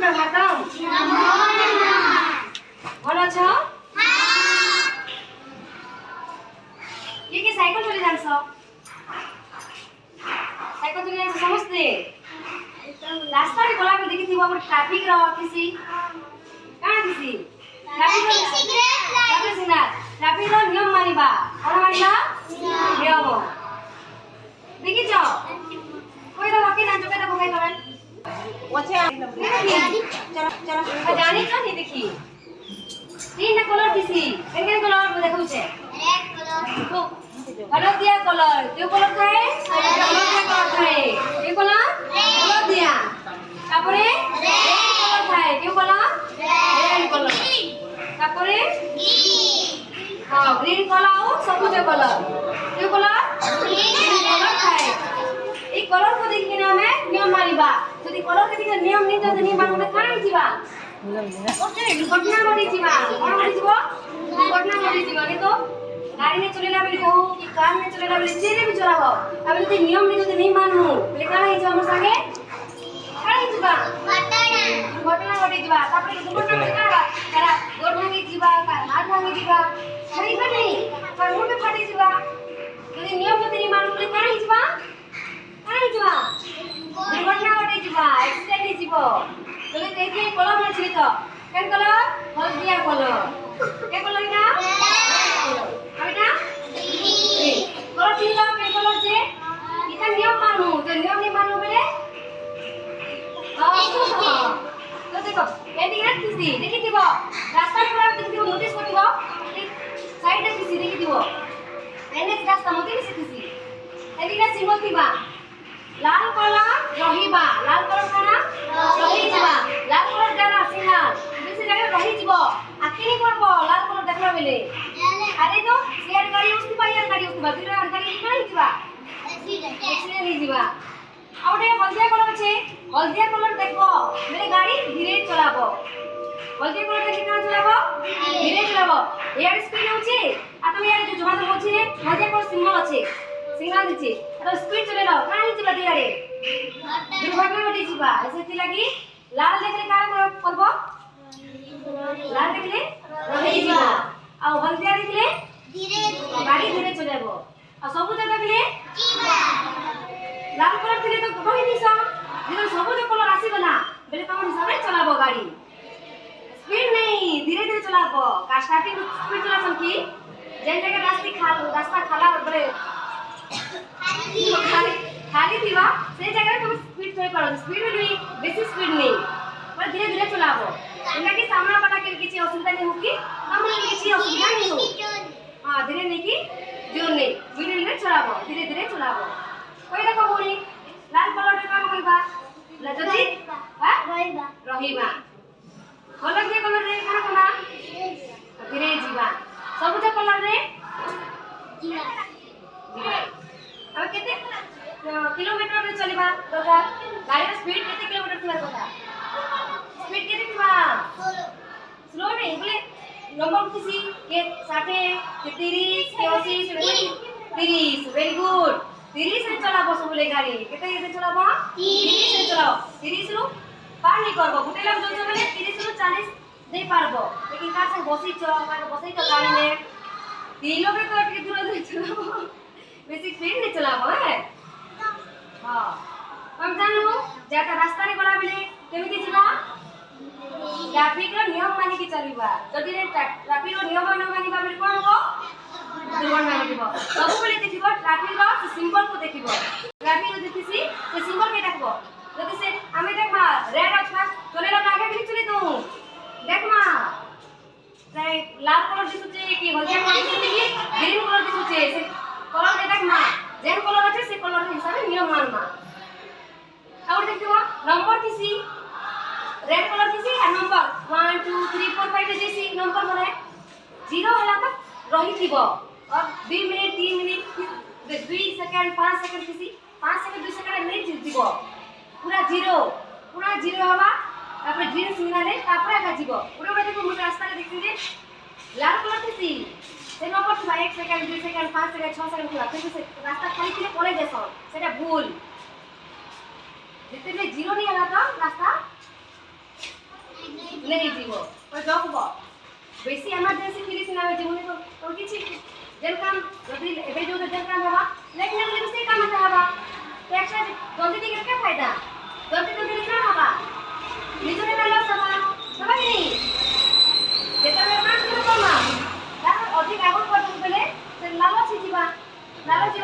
সুপ্রভাতম। ভালো আছো? কি সাইকেল চলে জানছ? সাইকেল চলে জানছ ସମସ୍ତେ? ରାସ୍ତାରେ ଗଲାବେଳେ ଦେଖିଥିବ ଗୋଟେ ଟ୍ରାଫିକର କିଛି କାଣା କିଛି ଟ୍ରାଫିକର ନିୟମ ମାନିବା। କଣ ମାନିବା? ନିୟମ। ଦେଖିଛ? କହିଦେବ କି ନା ଚକେଇଟା ପକାଇ ଦେବେ। ଜାଣିଛ ନି ଦେଖି तीन कलर किसी केन कलर में देखौछे रेड कलर हलदिया कलर जो कलर थाए हलदिया कलर थाए ये कलर हलदिया तापरे रेड कलर थाए जो कलर रेड कलर तापरे हां ग्रीन कलर और सबुज कलर जो कलर ग्रीन कलर थाए ए कलर को देखि ना हमें नियम मानिबा यदि कलर के देखि नियम नहीं तो नहीं मानबे काहे जीवा दुर्घटना घटी जीवा कौन घटी जीव दुर्घटना घटी जीव नहीं तो गाड़ी में चलेला बेली हो कि कार में चलेला बेली जेरे भी चला हो अब यदि नियम नहीं मानू बोले काहे हिज हमर संगे काहे जीवा दुर्घटना घटी जीवा तापर दुर्घटना कारा कारा गोड़ भांगी जीवा का हाथ भांगी जीवा सही बा नहीं पर मुंड फाटी जीवा यदि नियम नहीं मानू बोले काहे जीवा दुर्घटना घटी जीवा एक्सीडेंट जीव चले देखिए कलर मछली तो केन कलर हल्दिया कलर के कलर ना अबे ना कलर ठीक है के कलर जे इता नियम मानू तो नियम नहीं मानू बेले तो देखो एडी ना किसी देखि दिबो रास्ता पर देखि दिबो नोटिस करिबो साइड रे किसी देखि दिबो एने रास्ता मते किसी एडी ना सिंबल दिबा लाल कलर रहिबा लाल कलर काना रहि जीवा लाल कलर डाना सिग्नल बेसी जगह रहि जीवो आखिनी करबो लाल कलर देखला बेले अरे तो शेयर गाड़ी उसकी पाइया गाड़ी उसकी बाकी गाड़ी नहीं जीवा एक्सीडेंट नहीं जीवा आउटे हल्दिया कलर छे हल्दिया कलर देखो मेरे गाड़ी धीरे चलाबो हल्दिया कलर देखि ना चलाबो धीरे चलाबो यार स्पीड होची आ तुम यार जो जोर होची ने हल्दिया कलर सिग्नल আছে सिग्नल दिछि तो स्पीड चले लो काहे जीवा दियारे दुर्घटना घटी जीवा ऐसे लगी लाल देखले का करबो लाल देखले रहि जीवा आ हल्दिया देखले धीरे गाड़ी धीरे चलेबो आ सबुज देखले जीवा लाल कलर दिले तो रहि दिसा जब सबुज कलर आसीबो ना बेले तम हिसाब से चलाबो गाड़ी स्पीड नहीं धीरे धीरे चलाबो का स्टार्टिंग स्पीड चला सकी जेन जगह रास्ता खाला बोले खाली थीवा से जगह तुम स्पीड चले पारो स्पीड नहीं बेसी स्पीड नहीं पर धीरे धीरे चलाबो इना के सामना पता के किसी असुविधा नहीं होगी हमरे किसी असुविधा नहीं हो हां धीरे नहीं की जोर नहीं मिडिल में चलाबो धीरे धीरे चलाबो कोई देखो बोली लाल कलर रे काम करबा लजती हां रहिबा हलदिया कलर रे काम करबा धीरे जीवा सबुज कलर रे जीवा अब केते किलोमीटर रे चलीबा तोका गाड़ी रो स्पीड केते किलोमीटर थिबा तोका स्पीड केते थिबा स्लो नहीं बोले नंबर किसी के 60 के 30 के 80 से 30 वेरी गुड 30 से चलाबो सब बोले गाड़ी केते केते चलाबो 30 से चलाओ 30 रो पार नहीं करबो गुटे लग जो बोले 30 रो 40 दे पारबो लेकिन कार से बसी गाड़ी में 3 लोग तो के दूर दूर चलाबो बेसिक स्पीड नहीं चलाबो है हां हम जानू जाता रास्ता रे गला बेले केमिति जीवा ट्रैफिक रो नियम मानि के चलीबा जदि रे ट्रैफिक रो नियम न मानिबा बेले कोन हो दुर्घटना घटिबो सब बेले देखिबो ट्रैफिक रो सिंबल को देखिबो ट्रैफिक रो देखिसी से सिंबल के देखबो जदि से हमें देखमा रेड अच्छा चले ला आगे भी चली दू देखमा चाहे लाल कलर दिसुचे कि हल्दिया कलर दिसुचे ग्रीन कलर दिसुचे से कलर के देखमा जेन कलर আছে से कलर हिसाब से नियम मानना और देखियो नंबर किसी रेड कलर किसी और नंबर 1 2 3 4 5 जैसी नंबर माने 0 होला तक रही थीबो और 2 मिनट 3 मिनट 2 सेकंड 5 सेकंड किसी 5 सेकंड 2 सेकंड नहीं जीतिबो पूरा 0 हवा तापर ग्रीन सिग्नल है तापर आगा जीवो पूरा बड़े को मोटर रास्ता रे देखि जे लाल कलर किसी से number 1 second 2 second 5 second 6 second पूरा फिर से रास्ता खाली के पड़े देसो सेटा भूल जितने 0 नहीं होला तो रास्ता ନେଇଯିବ ଜଗବ ବେଶୀ ଏମର୍ଜେନ୍ସି ଥିଲେ ସିନା ଆମେ ଯିବୁନି ତ କିଛି ଯେନ୍ କାମ ଯଦି ଏବେ ଯୋଉ ଯେନ୍ କାମ ହବା ଲେଟ୍ ହେଲେ ବି ସେଇ କାମଟା ହବା ତ ଏକ୍ସଟ୍ରା ଜଲ୍ଦି ଟିକେ क्या फायदा जल्दी जल्दी क्या हवा নিজরে না লস হবা সবাই নেই যেটা কাজ করে কমা তার অধিক আগুন করতে গেলে সে লালচ হইবা লালচ